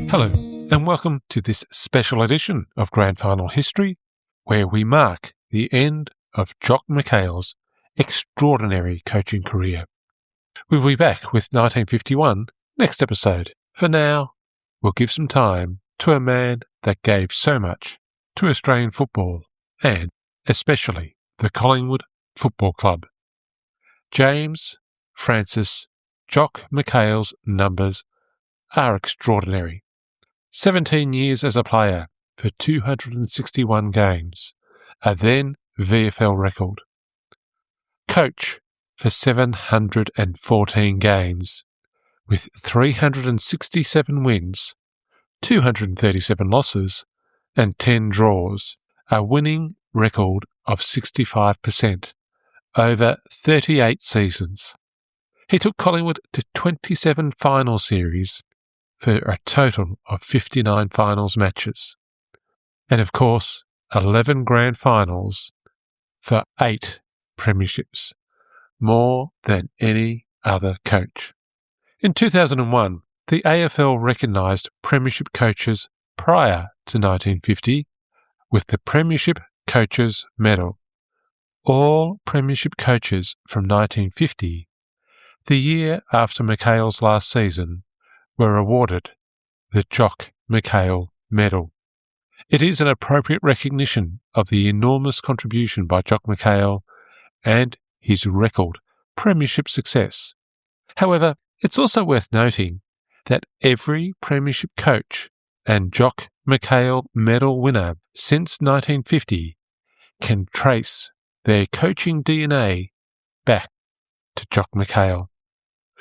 Hello, and welcome to this special edition of Grand Final History, where we mark the end of Jock McHale's extraordinary coaching career. We'll be back with 1951 next episode. For now, we'll give some time to a man that gave so much to Australian football and especially the Collingwood Football Club. James Francis Jock McHale's numbers are extraordinary. 17 years as a player for 261 games, a then VFL record. Coach for 714 games, with 367 wins, 237 losses, and 10 draws, a winning record of 65% over 38 seasons. He took Collingwood to 27 final series for a total of 59 finals matches, and of course 11 grand finals for 8 premierships, more than any other coach. In 2001, the AFL recognised premiership coaches prior to 1950 with the Premiership Coaches Medal. All premiership coaches from 1950, the year after McHale's last season, were awarded the Jock McHale Medal. It is an appropriate recognition of the enormous contribution by Jock McHale and his record premiership success. However, it's also worth noting that every premiership coach and Jock McHale Medal winner since 1950 can trace their coaching DNA back to Jock McHale.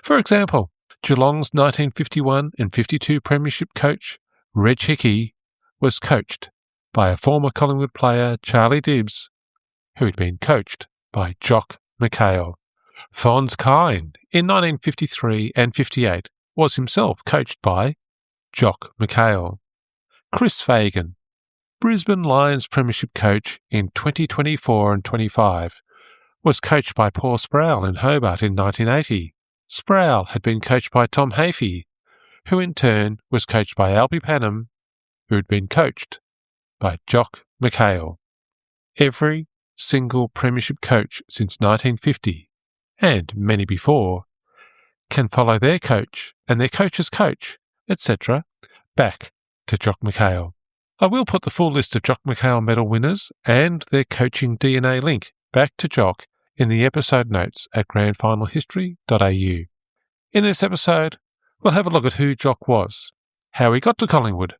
For example, Geelong's 1951 and 52 premiership coach, Reg Hickey, was coached by a former Collingwood player, Charlie Dibbs, who had been coached by Jock McHale. Fons Kine in 1953 and 58 was himself coached by Jock McHale. Chris Fagan, Brisbane Lions premiership coach in 2024 and 25, was coached by Paul Sproul in Hobart in 1980. Sproul had been coached by Tom Hafey, who in turn was coached by Albie Panham, who had been coached by Jock McHale. Every single premiership coach since 1950, and many before, can follow their coach and their coach's coach, etc., back to Jock McHale. I will put the full list of Jock McHale medal winners and their coaching DNA link back to Jock in the episode notes at grandfinalhistory.au. In this episode, we'll have a look at who Jock was, how he got to Collingwood,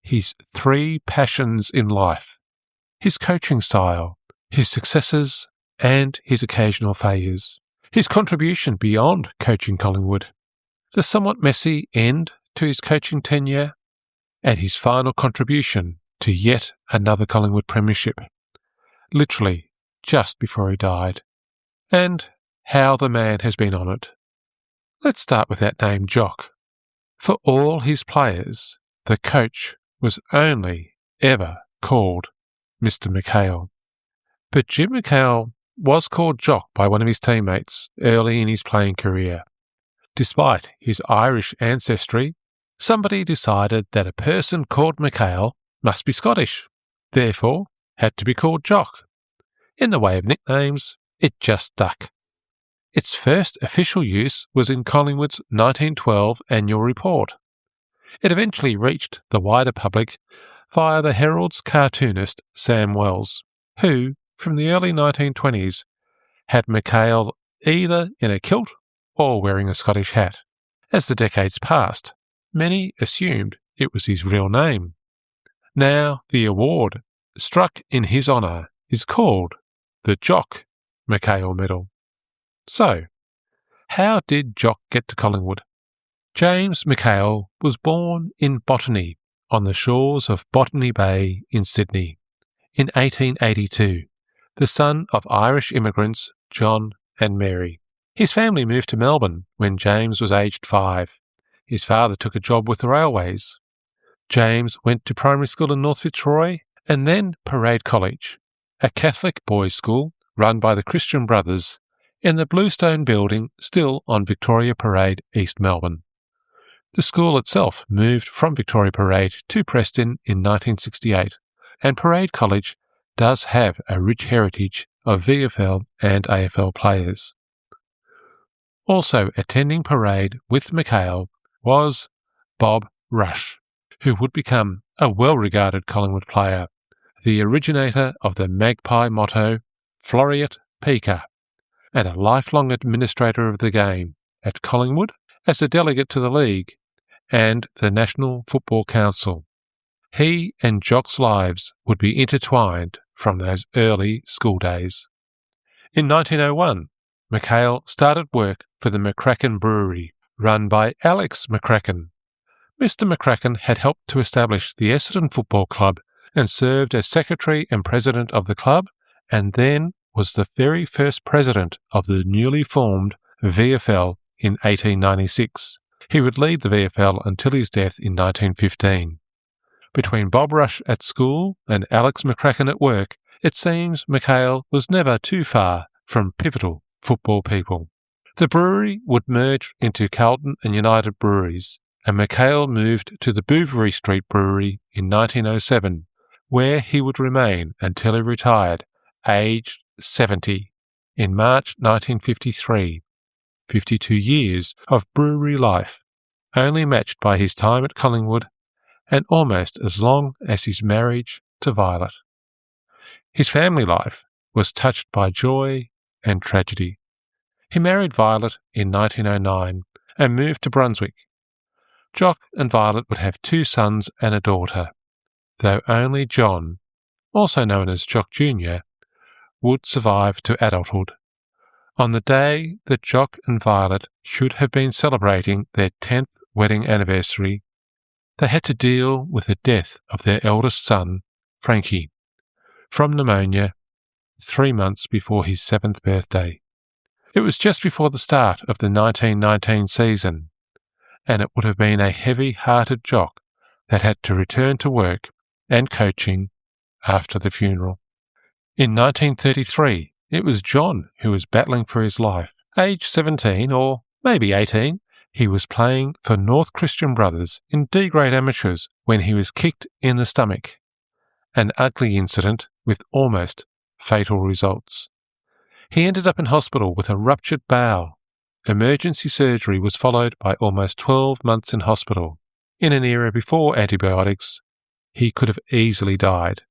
his 3 passions in life, his coaching style, his successes and his occasional failures, his contribution beyond coaching Collingwood, the somewhat messy end to his coaching tenure, and his final contribution to yet another Collingwood premiership, literally just before he died, and how the man has been honoured. Let's start with that name Jock. For all his players, the coach was only ever called Mr McHale. But Jim McHale was called Jock by one of his teammates early in his playing career. Despite his Irish ancestry, somebody decided that a person called McHale must be Scottish, therefore had to be called Jock. In the way of nicknames, it just stuck. Its first official use was in Collingwood's 1912 annual report. It eventually reached the wider public via the Herald's cartoonist Sam Wells, who, from the early 1920s, had McHale either in a kilt or wearing a Scottish hat. As the decades passed, many assumed it was his real name. Now the award, struck in his honour, is called the Jock McHale Medal. So, how did Jock get to Collingwood? James McHale was born in Botany, on the shores of Botany Bay in Sydney, in 1882, the son of Irish immigrants John and Mary. His family moved to Melbourne when James was aged 5. His father took a job with the railways. James went to primary school in North Fitzroy and then Parade College, a Catholic boys' school run by the Christian Brothers in the Bluestone building still on Victoria Parade, East Melbourne. The school itself moved from Victoria Parade to Preston in 1968, and Parade College does have a rich heritage of VFL and AFL players. Also attending Parade with McHale was Bob Rush, who would become a well-regarded Collingwood player, the originator of the Magpie motto, Floreat Pica, and a lifelong administrator of the game at Collingwood as a delegate to the League and the National Football Council. He and Jock's lives would be intertwined from those early school days. In 1901, McHale started work for the McCracken Brewery, run by Alex McCracken. Mr McCracken had helped to establish the Essendon Football Club and served as secretary and president of the club, and then was the very first president of the newly formed VFL in 1896. He would lead the VFL until his death in 1915. Between Bob Rush at school and Alex McCracken at work, it seems McHale was never too far from pivotal football people. The brewery would merge into Carlton and United Breweries, and McHale moved to the Bouverie Street Brewery in 1907, where he would remain until he retired, aged 70, in March 1953. 52 years of brewery life, only matched by his time at Collingwood, and almost as long as his marriage to Violet. His family life was touched by joy and tragedy. He married Violet in 1909 and moved to Brunswick. Jock and Violet would have 2 sons and a daughter, though only John, also known as Jock Jr., would survive to adulthood. On the day that Jock and Violet should have been celebrating their 10th wedding anniversary, they had to deal with the death of their eldest son, Frankie, from pneumonia 3 months before his 7th birthday. It was just before the start of the 1919 season, and it would have been a heavy-hearted Jock that had to return to work and coaching after the funeral. In 1933, it was John who was battling for his life. Age 17 or maybe 18, he was playing for North Christian Brothers in D-grade amateurs when he was kicked in the stomach. An ugly incident with almost fatal results. He ended up in hospital with a ruptured bowel. Emergency surgery was followed by almost 12 months in hospital. In an era before antibiotics, he could have easily died.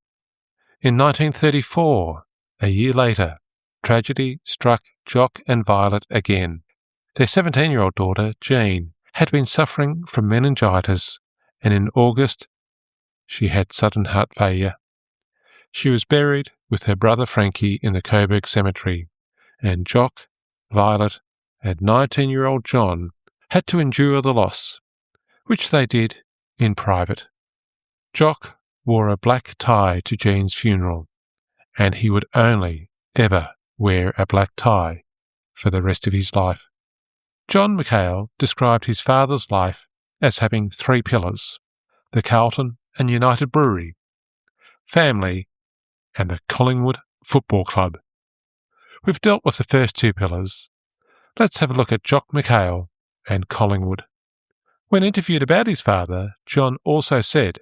In 1934, a year later, tragedy struck Jock and Violet again. Their 17-year-old daughter, Jean, had been suffering from meningitis, and in August she had sudden heart failure. She was buried with her brother Frankie in the Coburg Cemetery, and Jock, Violet, and 19-year-old John had to endure the loss, which they did in private. Jock wore a black tie to Jean's funeral, and he would only ever wear a black tie for the rest of his life. John McHale described his father's life as having 3 pillars: the Carlton and United Brewery, family, and the Collingwood Football Club. We've dealt with the first 2 pillars. Let's have a look at Jock McHale and Collingwood. When interviewed about his father, John also said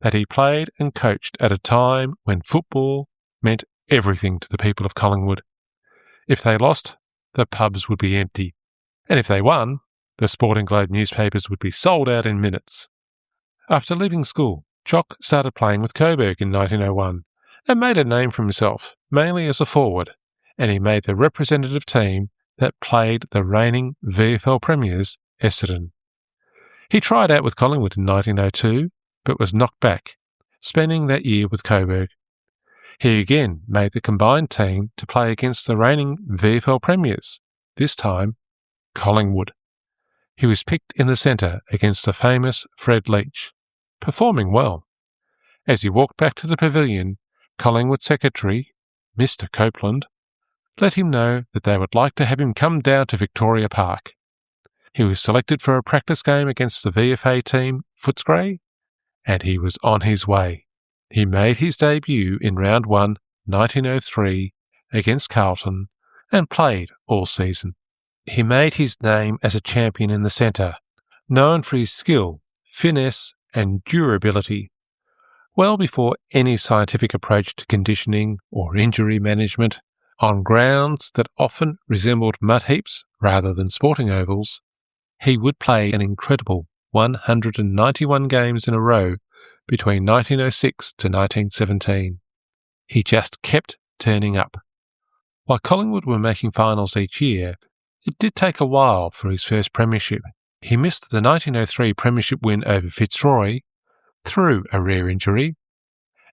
that he played and coached at a time when football meant everything to the people of Collingwood. If they lost, the pubs would be empty, and if they won, the Sporting Globe newspapers would be sold out in minutes. After leaving school, Jock started playing with Coburg in 1901 and made a name for himself, mainly as a forward, and he made the representative team that played the reigning VFL premiers, Essendon. He tried out with Collingwood in 1902, but was knocked back, spending that year with Coburg. He again made the combined team to play against the reigning VFL premiers, this time Collingwood. He was picked in the centre against the famous Fred Leach, performing well. As he walked back to the pavilion, Collingwood secretary, Mr Copeland, let him know that they would like to have him come down to Victoria Park. He was selected for a practice game against the VFA team, Footscray, and he was on his way. He made his debut in round 1, 1903, against Carlton, and played all season. He made his name as a champion in the centre, known for his skill, finesse and durability. Well before any scientific approach to conditioning or injury management, on grounds that often resembled mud heaps rather than sporting ovals, he would play an incredible 191 games in a row between 1906 to 1917. He just kept turning up. While Collingwood were making finals each year, it did take a while for his first premiership. He missed the 1903 premiership win over Fitzroy through a rare injury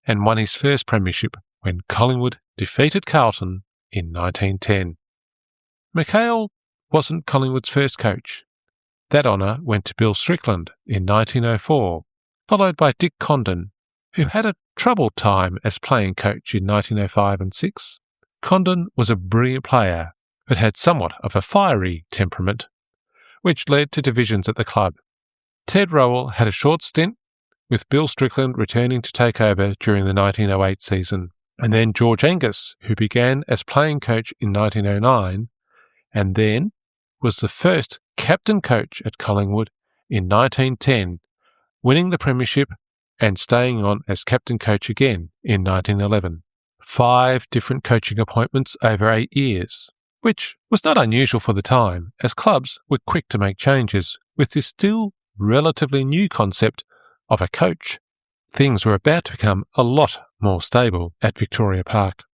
and won his first premiership when Collingwood defeated Carlton in 1910. McHale wasn't Collingwood's first coach. That honour went to Bill Strickland in 1904, followed by Dick Condon, who had a troubled time as playing coach in 1905 and 6. Condon was a brilliant player, but had somewhat of a fiery temperament, which led to divisions at the club. Ted Rowell had a short stint, with Bill Strickland returning to take over during the 1908 season, and then George Angus, who began as playing coach in 1909, and then was the first captain coach at Collingwood in 1910, winning the premiership and staying on as captain coach again in 1911. 5 different coaching appointments over 8 years, which was not unusual for the time, as clubs were quick to make changes with this still relatively new concept of a coach. Things were about to become a lot more stable at Victoria Park.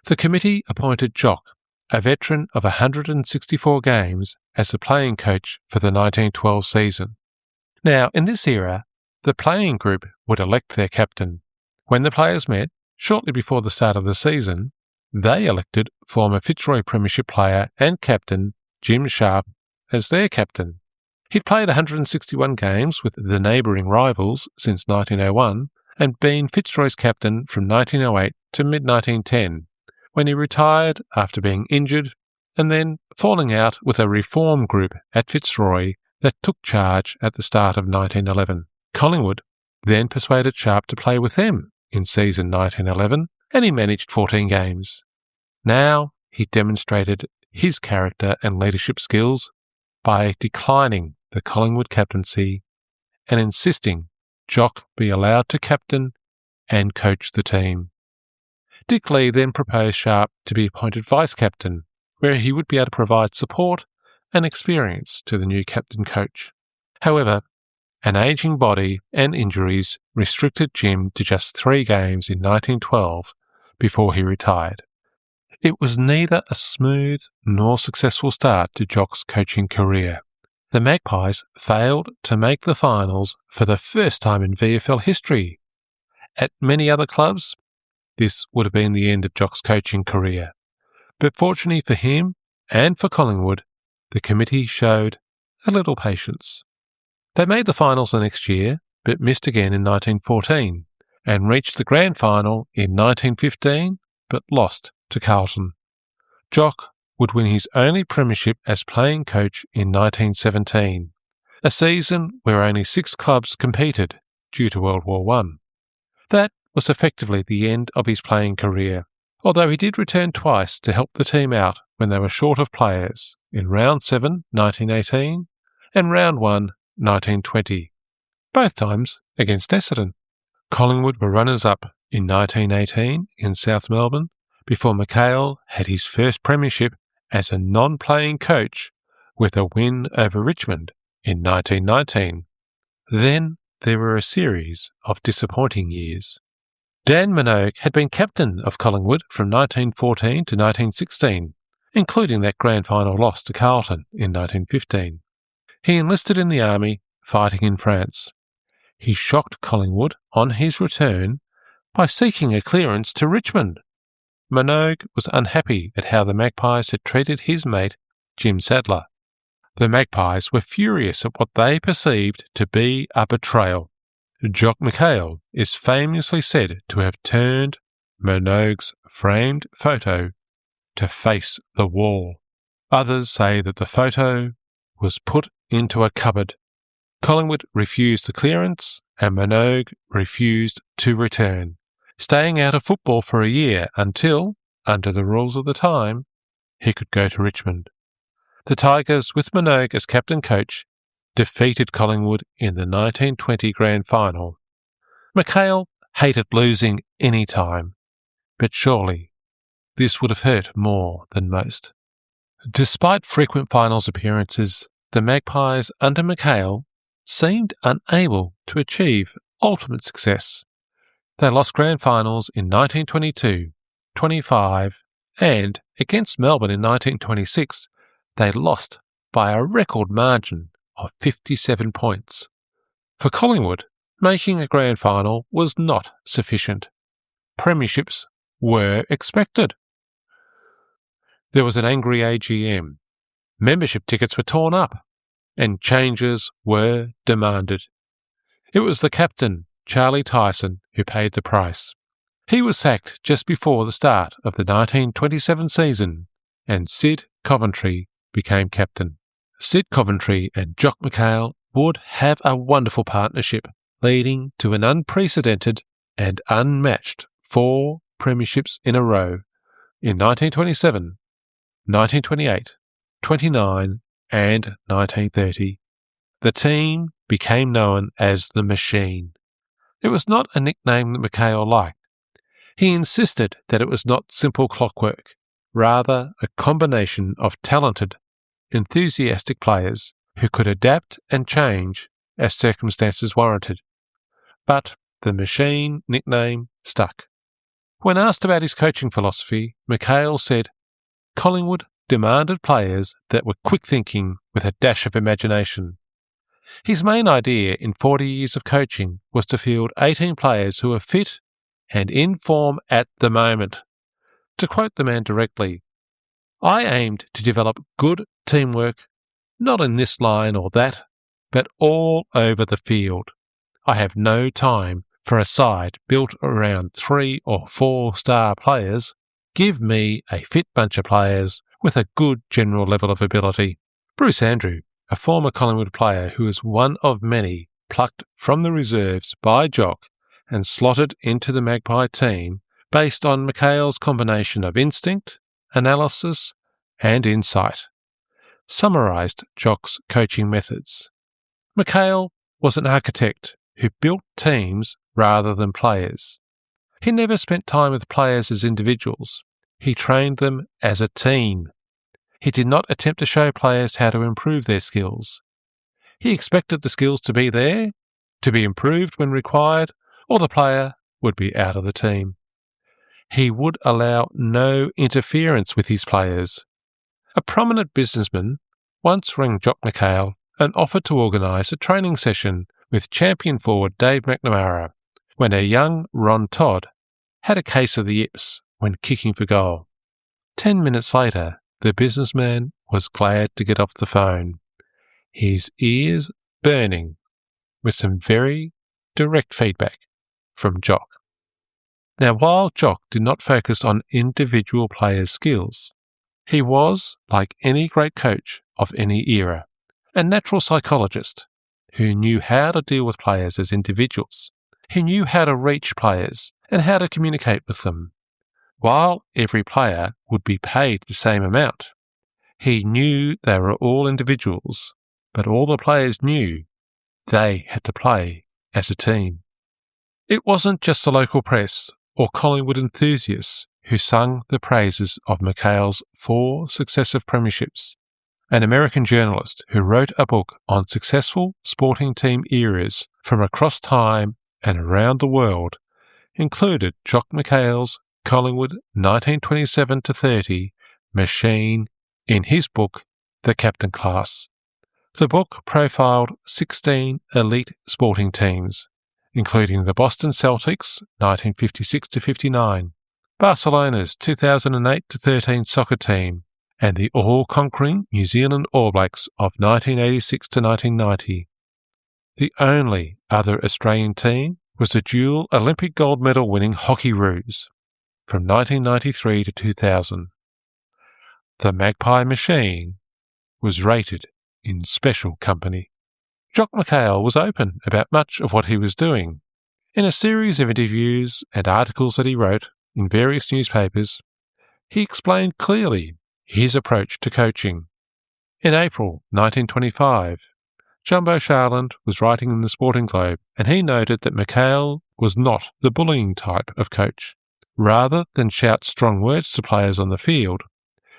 The committee appointed Jock, a veteran of 164 games, as the playing coach for the 1912 season. Now, in this era, the playing group would elect their captain. When the players met, shortly before the start of the season, they elected former Fitzroy Premiership player and captain Jim Sharp as their captain. He'd played 161 games with the neighbouring rivals since 1901 and been Fitzroy's captain from 1908 to mid-1910, when he retired after being injured and then falling out with a reform group at Fitzroy that took charge at the start of 1911. Collingwood then persuaded Sharp to play with them in season 1911, and he managed 14 games. Now he demonstrated his character and leadership skills by declining the Collingwood captaincy and insisting Jock be allowed to captain and coach the team. Dick Lee then proposed Sharp to be appointed vice-captain, where he would be able to provide support and experience to the new captain coach. However, an ageing body and injuries restricted Jim to just 3 games in 1912 before he retired. It was neither a smooth nor successful start to Jock's coaching career. The Magpies failed to make the finals for the first time in VFL history. At many other clubs, this would have been the end of Jock's coaching career. But fortunately for him and for Collingwood, the committee showed a little patience. They made the finals the next year, but missed again in 1914, and reached the grand final in 1915, but lost to Carlton. Jock would win his only premiership as playing coach in 1917, a season where only 6 clubs competed due to World War I. That was effectively the end of his playing career, although he did return twice to help the team out when they were short of players, in Round 7, 1918, and Round 1, 1920, both times against Essendon. Collingwood were runners-up in 1918 in South Melbourne, before McHale had his first premiership as a non-playing coach with a win over Richmond in 1919. Then there were a series of disappointing years. Dan Minogue had been captain of Collingwood from 1914 to 1916, including that grand final loss to Carlton in 1915. He enlisted in the army, fighting in France. He shocked Collingwood on his return by seeking a clearance to Richmond. Minogue was unhappy at how the Magpies had treated his mate, Jim Sadler. The Magpies were furious at what they perceived to be a betrayal. Jock McHale is famously said to have turned Minogue's framed photo to face the wall. Others say that the photo was put into a cupboard. Collingwood refused the clearance and Minogue refused to return, staying out of football for a year until, under the rules of the time, he could go to Richmond. The Tigers, with Minogue as captain-coach, defeated Collingwood in the 1920 grand final. McHale hated losing any time, but surely this would have hurt more than most. Despite frequent finals appearances, the Magpies under McHale seemed unable to achieve ultimate success. They lost grand finals in 1922, 25, and against Melbourne in 1926, they lost by a record margin of 57 points. For Collingwood, making a grand final was not sufficient. Premierships were expected. There was an angry AGM. Membership tickets were torn up, and changes were demanded. It was the captain, Charlie Tyson, who paid the price. He was sacked just before the start of the 1927 season, and Sid Coventry became captain. Sid Coventry and Jock McHale would have a wonderful partnership, leading to an unprecedented and unmatched 4 premierships in a row in 1927, 1928, 29 and 1930. The team became known as the Machine. It was not a nickname that McHale liked. He insisted that it was not simple clockwork, rather a combination of talented, enthusiastic players who could adapt and change as circumstances warranted. But the Machine nickname stuck. When asked about his coaching philosophy, McHale said, "Collingwood demanded players that were quick-thinking with a dash of imagination." His main idea in 40 years of coaching was to field 18 players who were fit and in form at the moment. To quote the man directly, "I aimed to develop good teamwork, not in this line or that, but all over the field. I have no time for a side built around 3 or 4 star players. Give me a fit bunch of players with a good general level of ability." Bruce Andrew, a former Collingwood player who was one of many plucked from the reserves by Jock and slotted into the Magpie team based on McHale's combination of instinct, analysis and insight, summarised Jock's coaching methods. McHale was an architect who built teams rather than players. He never spent time with players as individuals. He trained them as a team. He did not attempt to show players how to improve their skills. He expected the skills to be there, to be improved when required, or the player would be out of the team. He would allow no interference with his players. A prominent businessman once rang Jock McHale and offered to organise a training session with champion forward Dave McNamara when a young Ron Todd had a case of the yips when kicking for goal. 10 minutes later, the businessman was glad to get off the phone, his ears burning with some very direct feedback from Jock. Now, while Jock did not focus on individual players' skills, he was, like any great coach of any era, a natural psychologist who knew how to deal with players as individuals. He knew how to reach players and how to communicate with them. While every player would be paid the same amount, he knew they were all individuals, but all the players knew they had to play as a team. It wasn't just the local press or Collingwood enthusiasts who sung the praises of McHale's 4 successive premierships. An American journalist who wrote a book on successful sporting team eras from across time and around the world included Jock McHale's Collingwood 1927-30 Machine in his book, The Captain Class. The book profiled 16 elite sporting teams, including the Boston Celtics 1956-59, Barcelona's 2008-13 soccer team, and the all-conquering New Zealand All Blacks of 1986-1990. The only other Australian team was the dual Olympic gold medal winning Hockey Roos from 1993 to 2000. The Magpie Machine was rated in special company. Jock McHale was open about much of what he was doing. In a series of interviews and articles that he wrote in various newspapers, he explained clearly his approach to coaching. In April 1925, Jumbo Charland was writing in the Sporting Globe, and he noted that McHale was not the bullying type of coach. Rather than shout strong words to players on the field,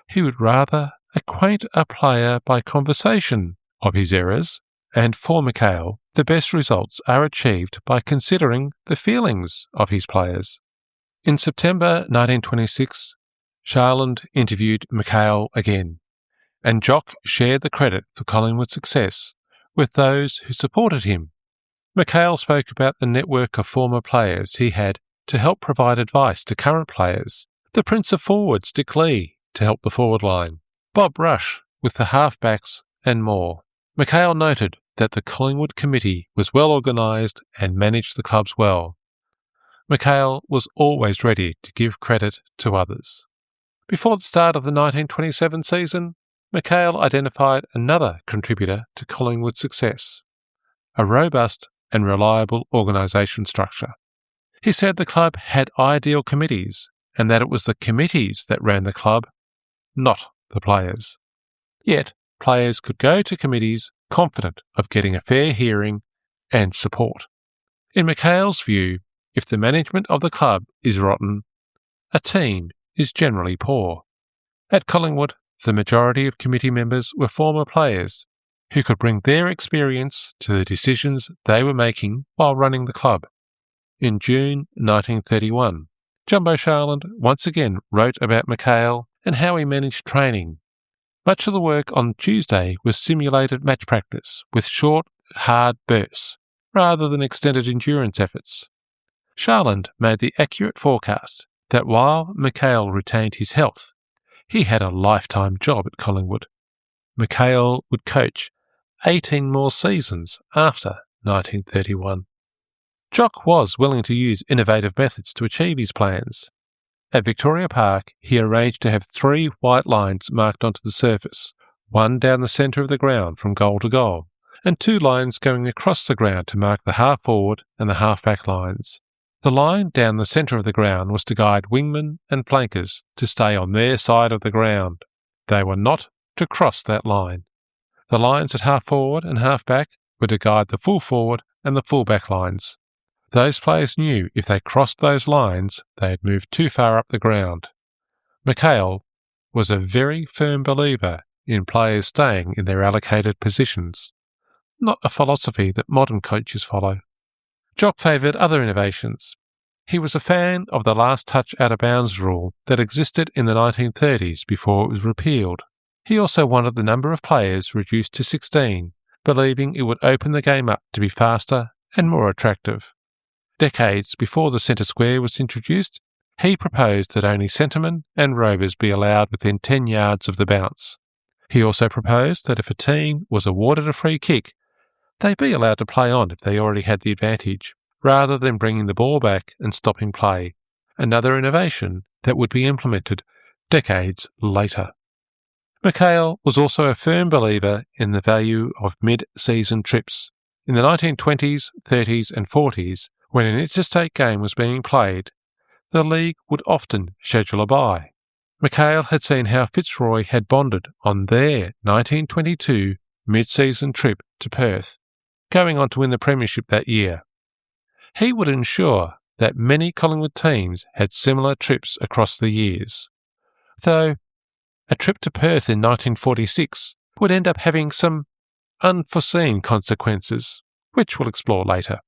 he would rather acquaint a player by conversation of his errors, and for McHale, the best results are achieved by considering the feelings of his players. In September 1926, Charland interviewed McHale again, and Jock shared the credit for Collingwood's success with those who supported him. McHale spoke about the network of former players he had to help provide advice to current players, the Prince of Forwards, Dick Lee, to help the forward line, Bob Rush with the halfbacks, and more. McHale noted that the Collingwood committee was well organised and managed the clubs well. McHale was always ready to give credit to others. Before the start of the 1927 season, McHale identified another contributor to Collingwood's success: a robust and reliable organisation structure. He said the club had ideal committees, and that it was the committees that ran the club, not the players. Yet, players could go to committees confident of getting a fair hearing and support. In McHale's view, if the management of the club is rotten, a team is generally poor. At Collingwood, the majority of committee members were former players who could bring their experience to the decisions they were making while running the club. In June 1931, Jumbo Charland once again wrote about McHale and how he managed training. Much of the work on Tuesday was simulated match practice with short, hard bursts, rather than extended endurance efforts. Charland made the accurate forecast that while McHale retained his health, he had a lifetime job at Collingwood. McHale would coach 18 more seasons after 1931. Jock was willing to use innovative methods to achieve his plans. At Victoria Park, he arranged to have 3 white lines marked onto the surface, one down the centre of the ground from goal to goal, and 2 lines going across the ground to mark the half-forward and the half-back lines. The line down the centre of the ground was to guide wingmen and flankers to stay on their side of the ground. They were not to cross that line. The lines at half-forward and half-back were to guide the full-forward and the full-back lines. Those players knew if they crossed those lines, they had moved too far up the ground. McHale was a very firm believer in players staying in their allocated positions, not a philosophy that modern coaches follow. Jock favoured other innovations. He was a fan of the last touch out-of-bounds rule that existed in the 1930s before it was repealed. He also wanted the number of players reduced to 16, believing it would open the game up to be faster and more attractive. Decades before the centre square was introduced, he proposed that only centremen and rovers be allowed within 10 yards of the bounce. He also proposed that if a team was awarded a free kick, they be allowed to play on if they already had the advantage, rather than bringing the ball back and stopping play, another innovation that would be implemented decades later. McHale was also a firm believer in the value of mid-season trips. In the 1920s, 30s and 40s, when an interstate game was being played, the league would often schedule a bye. McHale had seen how Fitzroy had bonded on their 1922 mid-season trip to Perth, going on to win the premiership that year. He would ensure that many Collingwood teams had similar trips across the years, though a trip to Perth in 1946 would end up having some unforeseen consequences, which we'll explore later.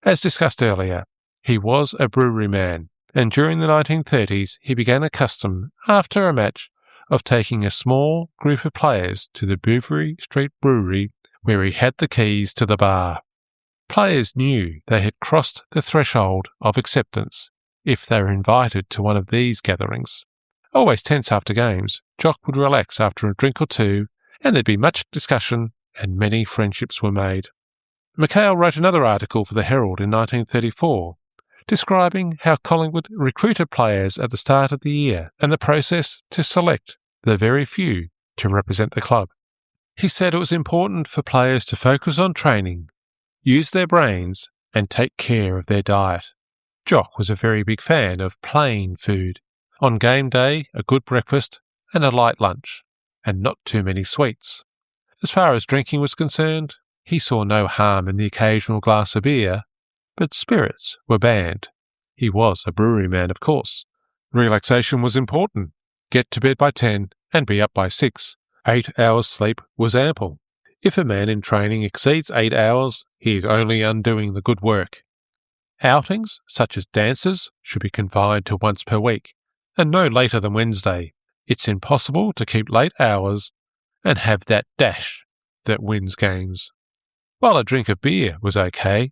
As discussed earlier, he was a brewery man, and during the 1930s he began a custom, after a match, of taking a small group of players to the Bouverie Street Brewery, where he had the keys to the bar. Players knew they had crossed the threshold of acceptance if they were invited to one of these gatherings. Always tense after games, Jock would relax after a drink or two, and there'd be much discussion, and many friendships were made. McHale wrote another article for the Herald in 1934, describing how Collingwood recruited players at the start of the year and the process to select the very few to represent the club. He said it was important for players to focus on training, use their brains, and take care of their diet. Jock was a very big fan of plain food. On game day, a good breakfast, and a light lunch, and not too many sweets. As far as drinking was concerned, he saw no harm in the occasional glass of beer, but spirits were banned. He was a brewery man, of course. Relaxation was important. Get to bed by 10 and be up by 6. 8 hours sleep was ample. If a man in training exceeds 8 hours, he is only undoing the good work. Outings, such as dances, should be confined to once per week, and no later than Wednesday. It's impossible to keep late hours and have that dash that wins games. While a drink of beer was okay,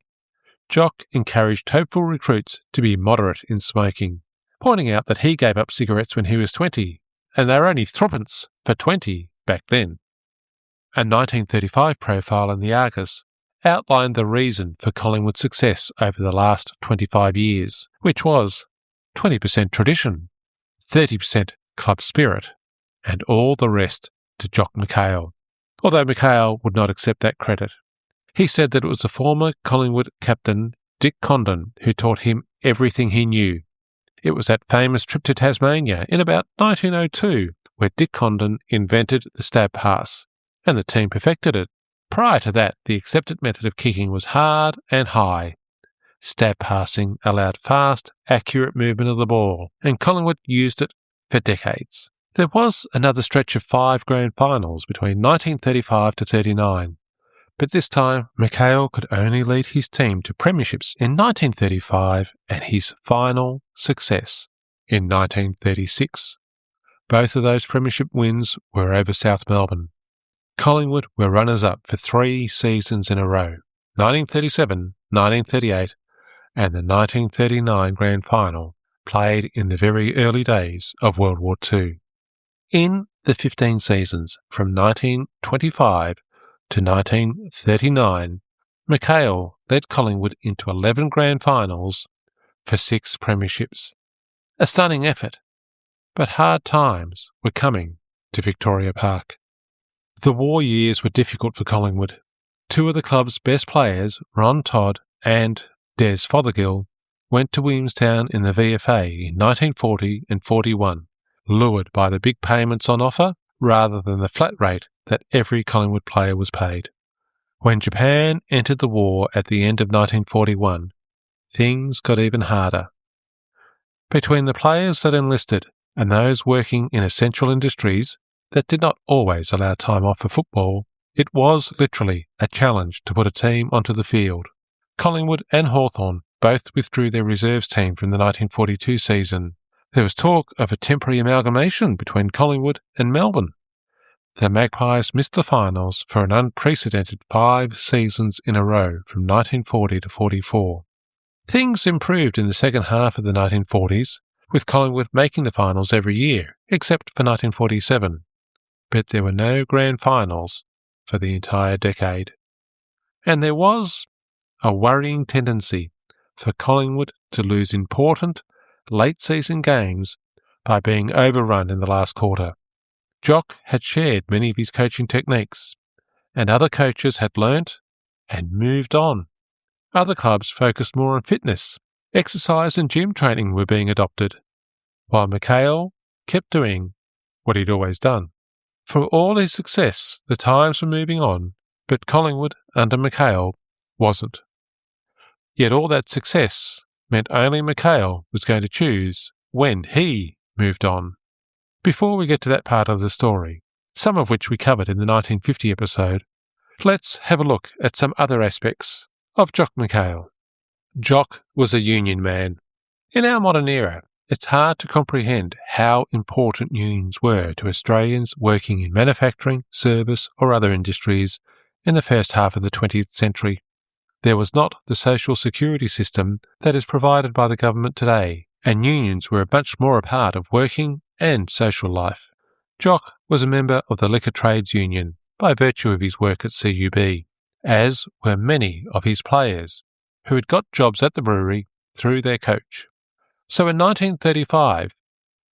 Jock encouraged hopeful recruits to be moderate in smoking, pointing out that he gave up cigarettes when he was 20, and they were only threepence for 20 back then. A 1935 profile in the Argus outlined the reason for Collingwood's success over the last 25 years, which was 20% tradition, 30% club spirit, and all the rest to Jock McHale, although McHale would not accept that credit. He said that it was the former Collingwood captain Dick Condon who taught him everything he knew. It was that famous trip to Tasmania in about 1902 where Dick Condon invented the stab pass, and the team perfected it. Prior to that, the accepted method of kicking was hard and high. Stab passing allowed fast, accurate movement of the ball, and Collingwood used it for decades. There was another stretch of 5 grand finals between 1935 to 39, but this time McHale could only lead his team to premierships in 1935 and his final success in 1936. Both of those premiership wins were over South Melbourne. Collingwood were runners-up for 3 seasons in a row, 1937, 1938 and the 1939 grand final, played in the very early days of World War II. In the 15 seasons from 1925 to 1939, McHale led Collingwood into 11 grand finals for 6 premierships. A stunning effort, but hard times were coming to Victoria Park. The war years were difficult for Collingwood. 2 of the club's best players, Ron Todd and Des Fothergill, went to Williamstown in the VFA in 1940 and 41, lured by the big payments on offer rather than the flat rate that every Collingwood player was paid. When Japan entered the war at the end of 1941, things got even harder. Between the players that enlisted and those working in essential industries that did not always allow time off for football, it was literally a challenge to put a team onto the field. Collingwood and Hawthorn both withdrew their reserves team from the 1942 season. There was talk of a temporary amalgamation between Collingwood and Melbourne. The Magpies missed the finals for an unprecedented 5 seasons in a row from 1940 to 44. Things improved in the second half of the 1940s, with Collingwood making the finals every year, except for 1947. But there were no grand finals for the entire decade. And there was a worrying tendency for Collingwood to lose important late-season games by being overrun in the last quarter. Jock had shared many of his coaching techniques, and other coaches had learnt and moved on. Other clubs focused more on fitness. Exercise and gym training were being adopted, while McHale kept doing what he'd always done. For all his success, the times were moving on, but Collingwood under McHale wasn't. Yet all that success meant only McHale was going to choose when he moved on. Before we get to that part of the story, some of which we covered in the 1950 episode, let's have a look at some other aspects of Jock McHale. Jock was a union man. In our modern era, it's hard to comprehend how important unions were to Australians working in manufacturing, service or other industries in the first half of the 20th century. There was not the social security system that is provided by the government today, and unions were much more a part of working and social life. Jock was a member of the Liquor Trades Union by virtue of his work at CUB, as were many of his players, who had got jobs at the brewery through their coach. So in 1935,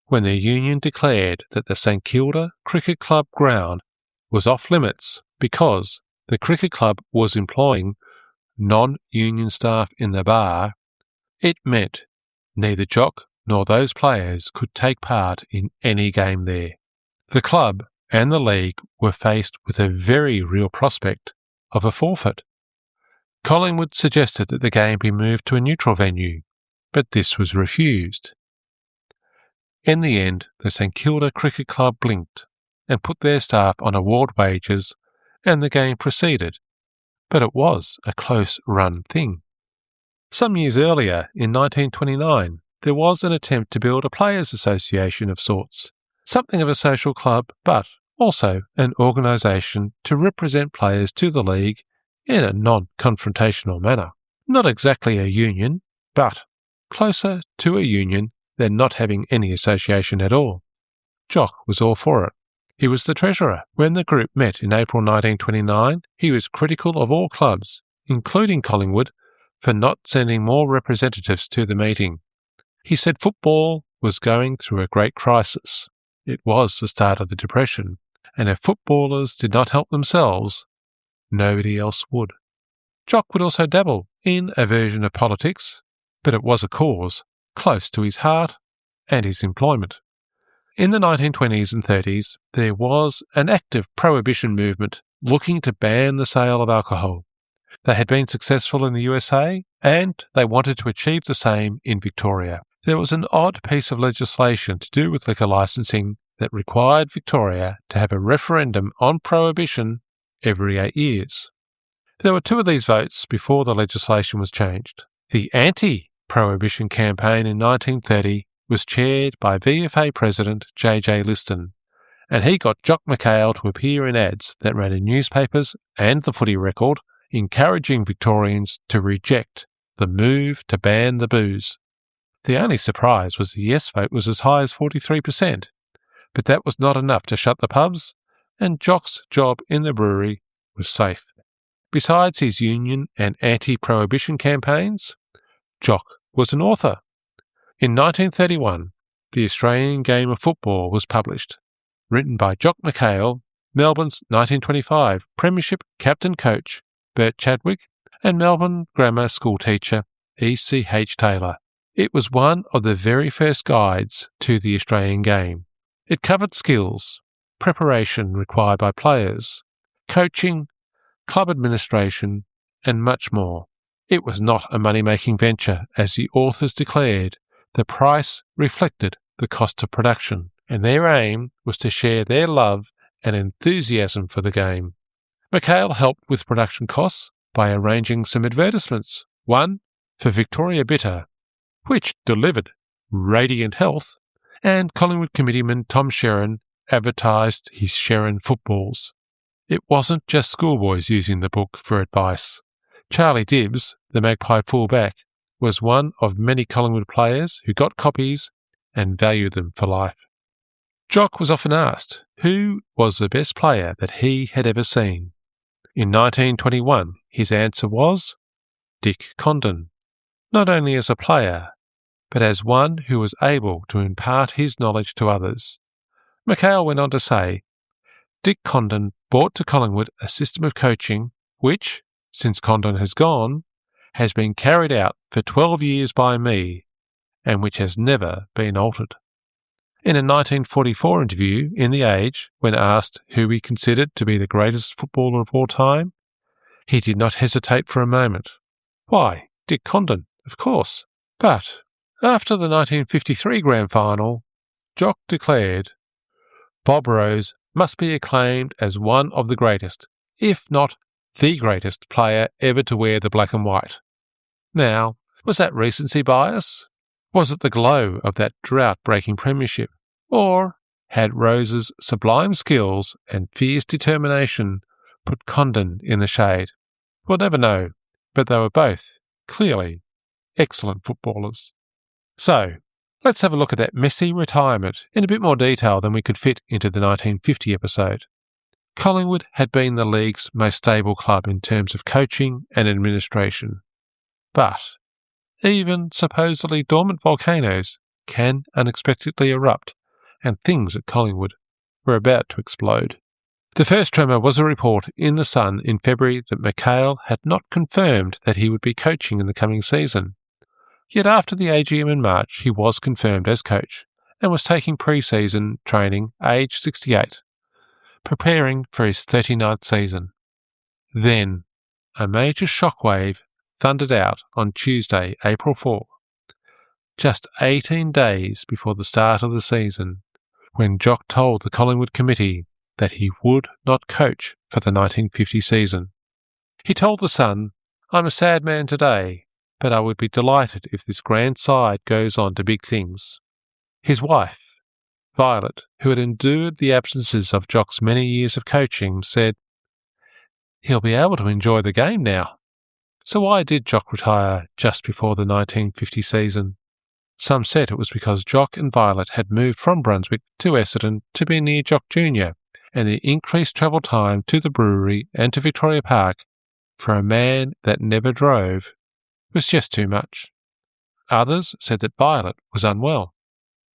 when the union declared that the St Kilda Cricket Club ground was off limits because the cricket club was employing non-union staff in the bar, it meant neither Jock nor those players could take part in any game there. The club and the league were faced with a very real prospect of a forfeit. Collingwood suggested that the game be moved to a neutral venue, but this was refused. In the end, the St Kilda Cricket Club blinked and put their staff on award wages, and the game proceeded, but it was a close-run thing. Some years earlier, in 1929, there was an attempt to build a players' association of sorts, something of a social club, but also an organisation to represent players to the league in a non-confrontational manner. Not exactly a union, but closer to a union than not having any association at all. Jock was all for it. He was the treasurer. When the group met in April 1929, he was critical of all clubs, including Collingwood, for not sending more representatives to the meeting. He said football was going through a great crisis. It was the start of the Depression, and if footballers did not help themselves, nobody else would. Jock would also dabble in a version of politics, but it was a cause close to his heart and his employment. In the 1920s and 30s, there was an active prohibition movement looking to ban the sale of alcohol. They had been successful in the USA, and they wanted to achieve the same in Victoria. There was an odd piece of legislation to do with liquor licensing that required Victoria to have a referendum on prohibition every 8 years. There were 2 of these votes before the legislation was changed. The anti-prohibition campaign in 1930 was chaired by VFA President J.J. Liston, and he got Jock McHale to appear in ads that ran in newspapers and the Footy Record, encouraging Victorians to reject the move to ban the booze. The only surprise was the yes vote was as high as 43%, but that was not enough to shut the pubs, and Jock's job in the brewery was safe. Besides his union and anti-prohibition campaigns, Jock was an author. In 1931, The Australian Game of Football was published, written by Jock McHale, Melbourne's 1925 Premiership captain-coach Bert Chadwick, and Melbourne grammar school teacher E.C.H. Taylor. It was one of the very first guides to the Australian game. It covered skills, preparation required by players, coaching, club administration, and much more. It was not a money-making venture, as the authors declared. The price reflected the cost of production, and their aim was to share their love and enthusiasm for the game. McHale helped with production costs by arranging some advertisements, one for Victoria Bitter, which delivered radiant health, and Collingwood committeeman Tom Sherrin advertised his Sherrin footballs. It wasn't just schoolboys using the book for advice. Charlie Dibbs, the Magpie fullback, was one of many Collingwood players who got copies and valued them for life. Jock was often asked who was the best player that he had ever seen. In 1921, his answer was Dick Condon, not only as a player, but as one who was able to impart his knowledge to others. McHale went on to say, Dick Condon brought to Collingwood a system of coaching which, since Condon has gone, has been carried out for 12 years by me, and which has never been altered. In a 1944 interview in The Age, when asked who he considered to be the greatest footballer of all time, he did not hesitate for a moment. Why, Dick Condon, of course. But after the 1953 Grand Final, Jock declared, Bob Rose must be acclaimed as one of the greatest, if not the greatest player ever to wear the black and white. Now, was that recency bias? Was it the glow of that drought-breaking premiership? Or had Rose's sublime skills and fierce determination put Condon in the shade? We'll never know, but they were both, clearly, excellent footballers. So, let's have a look at that messy retirement in a bit more detail than we could fit into the 1950 episode. Collingwood had been the league's most stable club in terms of coaching and administration. But even supposedly dormant volcanoes can unexpectedly erupt, and things at Collingwood were about to explode. The first tremor was a report in The Sun in February that McHale had not confirmed that he would be coaching in the coming season. Yet after the AGM in March, he was confirmed as coach, and was taking pre-season training aged 68, preparing for his 39th season. Then, a major shockwave thundered out on Tuesday, April 4, just 18 days before the start of the season, when Jock told the Collingwood committee that he would not coach for the 1950 season. He told The Sun, "I'm a sad man today, but I would be delighted if this grand side goes on to big things." His wife, Violet, who had endured the absences of Jock's many years of coaching, said, "He'll be able to enjoy the game now." So why did Jock retire just before the 1950 season? Some said it was because Jock and Violet had moved from Brunswick to Essendon to be near Jock Jr., and the increased travel time to the brewery and to Victoria Park for a man that never drove was just too much. Others said that Violet was unwell.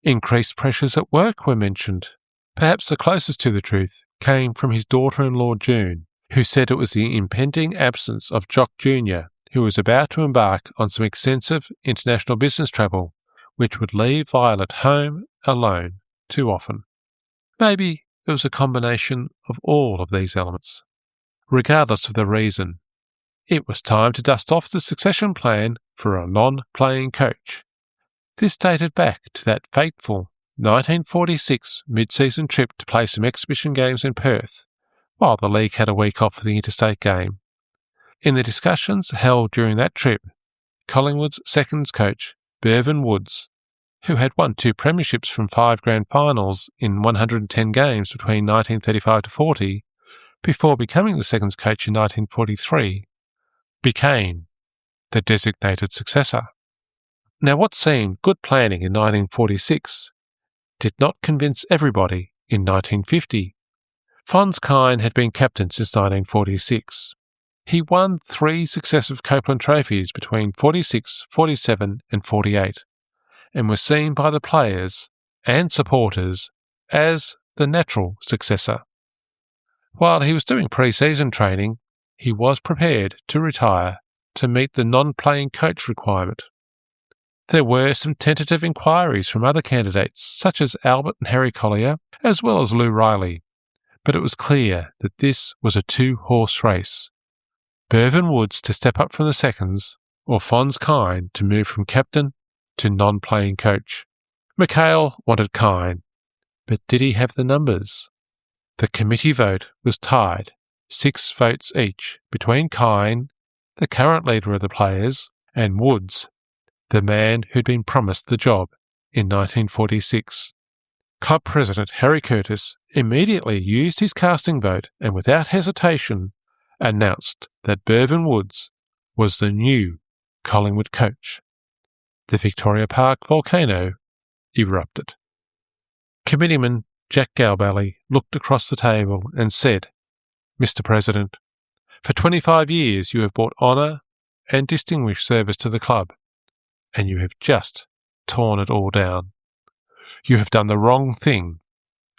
Increased pressures at work were mentioned. Perhaps the closest to the truth came from his daughter-in-law June, who said it was the impending absence of Jock Jr., who was about to embark on some extensive international business travel, which would leave Violet home alone too often. Maybe it was a combination of all of these elements. Regardless of the reason, it was time to dust off the succession plan for a non-playing coach. This dated back to that fateful 1946 mid-season trip to play some exhibition games in Perth, while the league had a week off for the interstate game. In the discussions held during that trip, Collingwood's seconds coach, Bevan Woods, who had won 2 premierships from 5 grand finals in 110 games between 1935 to 40, before becoming the seconds coach in 1943, became the designated successor. Now, what seemed good planning in 1946 did not convince everybody in 1950. Fons Kine had been captain since 1946. He won 3 successive Copeland trophies between 46, 47 and 48, and was seen by the players and supporters as the natural successor. While he was doing pre-season training, he was prepared to retire to meet the non-playing coach requirement. There were some tentative inquiries from other candidates, such as Albert and Harry Collier, as well as Lou Riley, but it was clear that this was a 2-horse race. Bevan Woods to step up from the seconds, or Fons Kine to move from captain to non-playing coach. McHale wanted Kine, but did he have the numbers? The committee vote was tied, 6 votes each, between Kine, the current leader of the players, and Woods, the man who'd been promised the job in 1946. Club president Harry Curtis immediately used his casting vote and without hesitation announced that Bevan Woods was the new Collingwood coach. The Victoria Park volcano erupted. Committeeman Jack Galbally looked across the table and said, "Mr. President, for 25 years you have brought honour and distinguished service to the club, and you have just torn it all down. You have done the wrong thing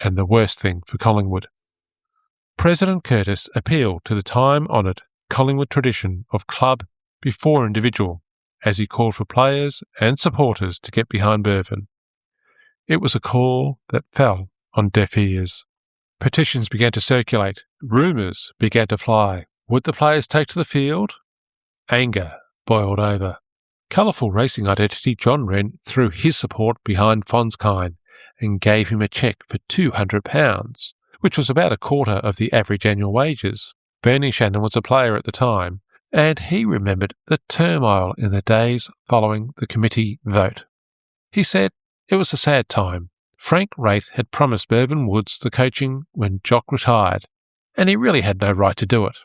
and the worst thing for Collingwood." President Curtis appealed to the time-honoured Collingwood tradition of club before individual as he called for players and supporters to get behind Bevan. It was a call that fell on deaf ears. Petitions began to circulate. Rumours began to fly. Would the players take to the field? Anger boiled over. Colourful racing identity John Wren threw his support behind Fons Kine and gave him a cheque for £200, which was about a quarter of the average annual wages. Bernie Shannon was a player at the time, and he remembered the turmoil in the days following the committee vote. He said it was a sad time. Frank Wraith had promised Bevan Woods the coaching when Jock retired, and he really had no right to do it.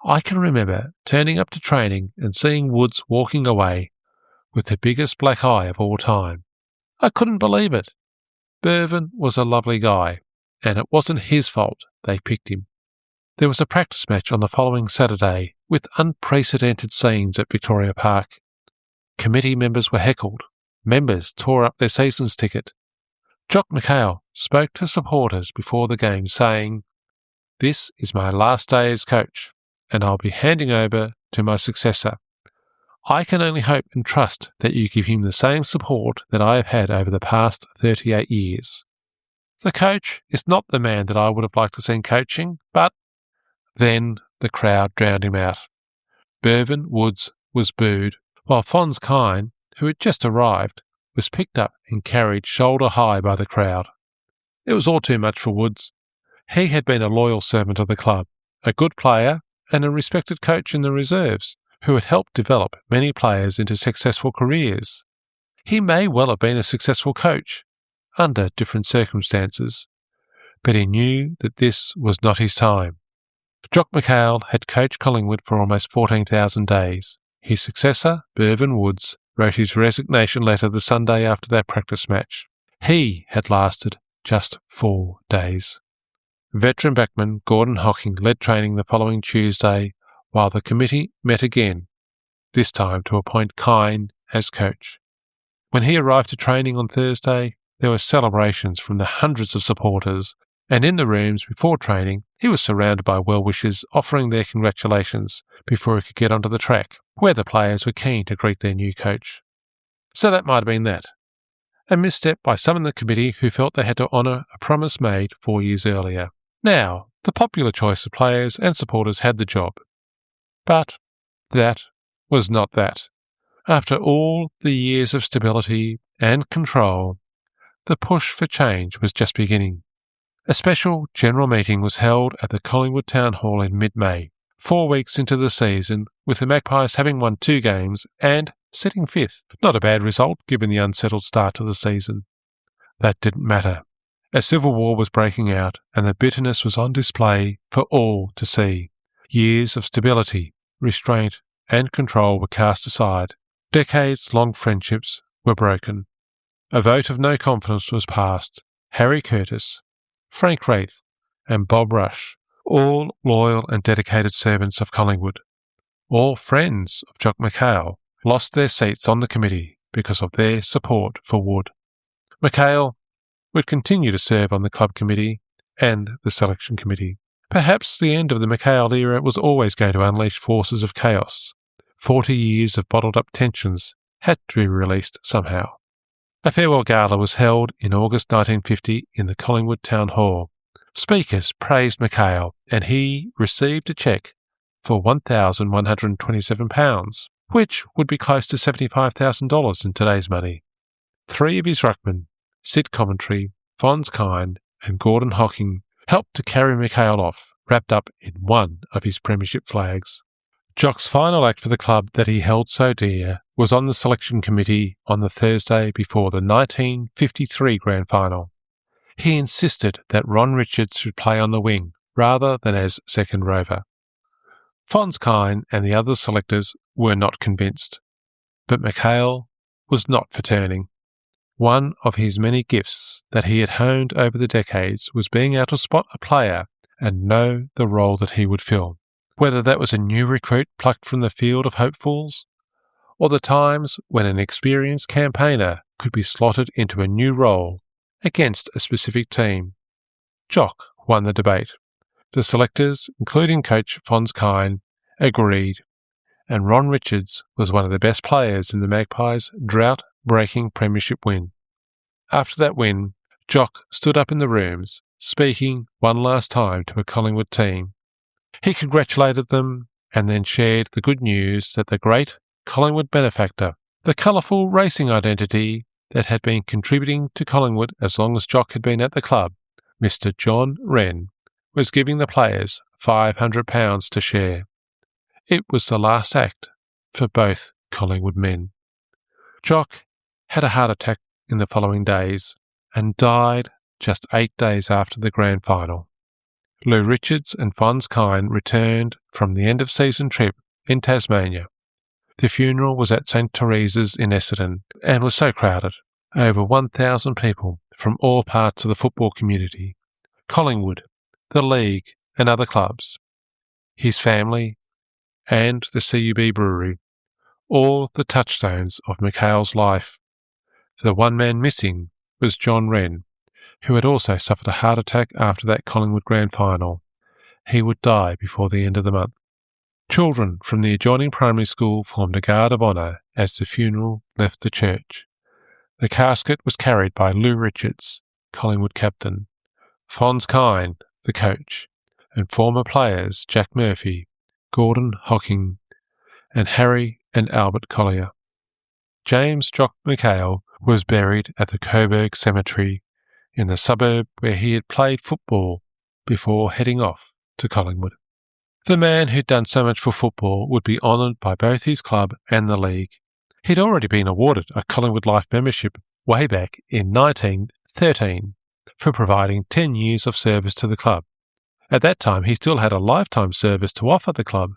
I can remember turning up to training and seeing Woods walking away with the biggest black eye of all time. I couldn't believe it. Bevan was a lovely guy, and it wasn't his fault they picked him. There was a practice match on the following Saturday with unprecedented scenes at Victoria Park. Committee members were heckled. Members tore up their season's ticket. Jock McHale spoke to supporters before the game saying, "This is my last day as coach, and I'll be handing over to my successor. I can only hope and trust that you give him the same support that I have had over the past 38 years. The coach is not the man that I would have liked to see coaching, but then the crowd drowned him out. Bevan Woods was booed, while Fons Kine, who had just arrived, was picked up and carried shoulder high by the crowd. It was all too much for Woods. He had been a loyal servant of the club, a good player and a respected coach in the reserves, who had helped develop many players into successful careers. He may well have been a successful coach, under different circumstances, but he knew that this was not his time. Jock McHale had coached Collingwood for almost 14,000 days. His successor, Bevan Woods, wrote his resignation letter the Sunday after that practice match. He had lasted just 4 days. Veteran backman Gordon Hocking led training the following Tuesday, while the committee met again, this time to appoint Kine as coach. When he arrived to training on Thursday, there were celebrations from the hundreds of supporters, and in the rooms before training, he was surrounded by well-wishers offering their congratulations before he could get onto the track, where the players were keen to greet their new coach. So that might have been that. A misstep by some in the committee who felt they had to honour a promise made 4 years earlier. Now, the popular choice of players and supporters had the job. But that was not that. After all the years of stability and control, the push for change was just beginning. A special general meeting was held at the Collingwood Town Hall in mid-May, 4 weeks into the season, with the Magpies having won 2 games and sitting 5th. Not a bad result given the unsettled start to the season. That didn't matter. A civil war was breaking out and the bitterness was on display for all to see. Years of stability, restraint and control were cast aside. Decades-long friendships were broken. A vote of no confidence was passed. Harry Curtis, Frank Wraith and Bob Rush, all loyal and dedicated servants of Collingwood, all friends of Jock McHale, lost their seats on the committee because of their support for Wood. McHale would continue to serve on the club committee and the selection committee. Perhaps the end of the McHale era was always going to unleash forces of chaos. 40 years of bottled-up tensions had to be released somehow. A farewell gala was held in August 1950 in the Collingwood Town Hall. Speakers praised McHale, and he received a cheque for £1,127, which would be close to $75,000 in today's money. 3 of his ruckmen, Sid Commentary, Fons Kine and Gordon Hocking, helped to carry McHale off, wrapped up in one of his premiership flags. Jock's final act for the club that he held so dear was on the selection committee on the Thursday before the 1953 grand final. He insisted that Ron Richards should play on the wing rather than as second rover. Fons Kine and the other selectors were not convinced, but McHale was not for turning. One of his many gifts that he had honed over the decades was being able to spot a player and know the role that he would fill. Whether that was a new recruit plucked from the field of hopefuls, or the times when an experienced campaigner could be slotted into a new role against a specific team. Jock won the debate. The selectors, including coach Fons Kine, agreed, and Ron Richards was one of the best players in the Magpies' drought-breaking premiership win. After that win, Jock stood up in the rooms, speaking one last time to a Collingwood team. He congratulated them and then shared the good news that the great Collingwood benefactor, the colourful racing identity that had been contributing to Collingwood as long as Jock had been at the club, Mr John Wren, was giving the players £500 to share. It was the last act for both Collingwood men. Jock had a heart attack in the following days and died just 8 days after the grand final. Lou Richards and Fons Kine returned from the end-of-season trip in Tasmania. The funeral was at St Teresa's in Essendon and was so crowded. Over 1,000 people from all parts of the football community, Collingwood, the league and other clubs, his family and the CUB brewery, all the touchstones of McHale's life. The one man missing was John Wren, who had also suffered a heart attack after that Collingwood grand final. He would die before the end of the month. Children from the adjoining primary school formed a guard of honour as the funeral left the church. The casket was carried by Lou Richards, Collingwood captain, Fons Kine, the coach, and former players Jack Murphy, Gordon Hocking, and Harry and Albert Collier. James Jock McHale was buried at the Coburg Cemetery in the suburb where he had played football before heading off to Collingwood. The man who'd done so much for football would be honoured by both his club and the league. He'd already been awarded a Collingwood Life membership way back in 1913 for providing 10 years of service to the club. At that time, he still had a lifetime service to offer the club.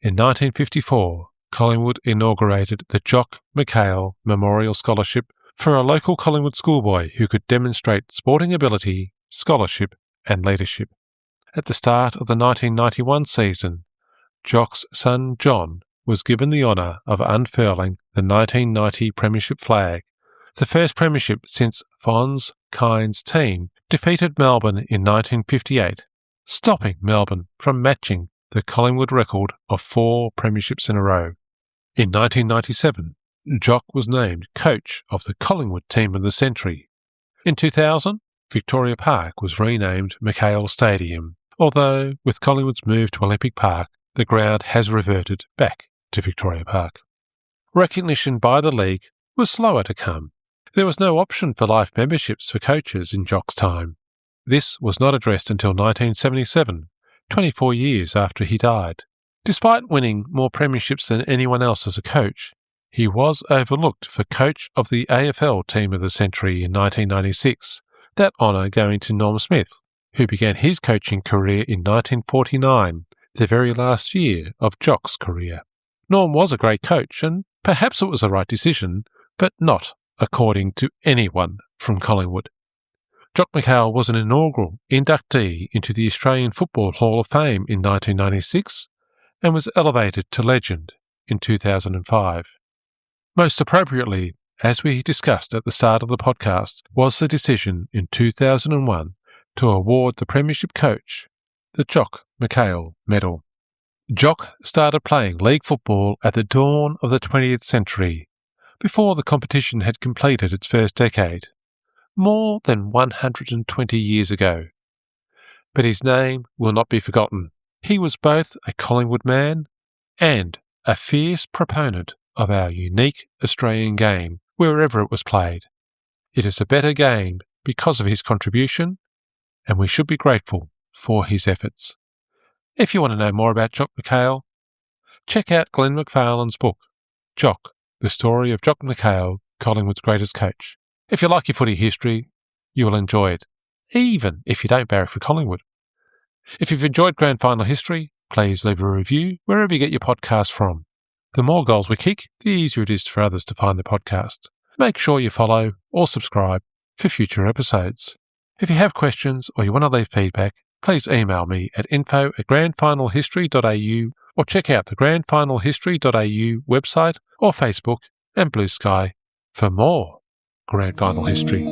In 1954, Collingwood inaugurated the Jock McHale Memorial Scholarship for a local Collingwood schoolboy who could demonstrate sporting ability, scholarship and leadership. At the start of the 1991 season, Jock's son John was given the honour of unfurling the 1990 premiership flag, the first premiership since Fons Kine's team defeated Melbourne in 1958, stopping Melbourne from matching the Collingwood record of 4 premierships in a row. In 1997, Jock was named coach of the Collingwood team of the century. In 2000, Victoria Park was renamed McHale Stadium, although with Collingwood's move to Olympic Park, the ground has reverted back to Victoria Park. Recognition by the league was slower to come. There was no option for life memberships for coaches in Jock's time. This was not addressed until 1977, 24 years after he died. Despite winning more premierships than anyone else as a coach, he was overlooked for coach of the AFL team of the century in 1996, that honour going to Norm Smith, who began his coaching career in 1949, the very last year of Jock's career. Norm was a great coach, and perhaps it was the right decision, but not according to anyone from Collingwood. Jock McHale was an inaugural inductee into the Australian Football Hall of Fame in 1996 and was elevated to legend in 2005. Most appropriately, as we discussed at the start of the podcast, was the decision in 2001 to award the Premiership coach the Jock McHale Medal. Jock started playing league football at the dawn of the 20th century, before the competition had completed its first decade, more than 120 years ago. But his name will not be forgotten. He was both a Collingwood man and a fierce proponent of our unique Australian game, wherever it was played. It is a better game because of his contribution, and we should be grateful for his efforts. If you want to know more about Jock McHale, check out Glenn McFarlane's book, Jock, the story of Jock McHale, Collingwood's greatest coach. If you like your footy history, you will enjoy it, even if you don't barrack for Collingwood. If you've enjoyed Grand Final history, please leave a review wherever you get your podcast from. The more goals we kick, the easier it is for others to find the podcast. Make sure you follow or subscribe for future episodes. If you have questions or you want to leave feedback, please email me at info@grandfinalhistory.au or check out the grandfinalhistory.au website or Facebook and Blue Sky for more Grand Final history.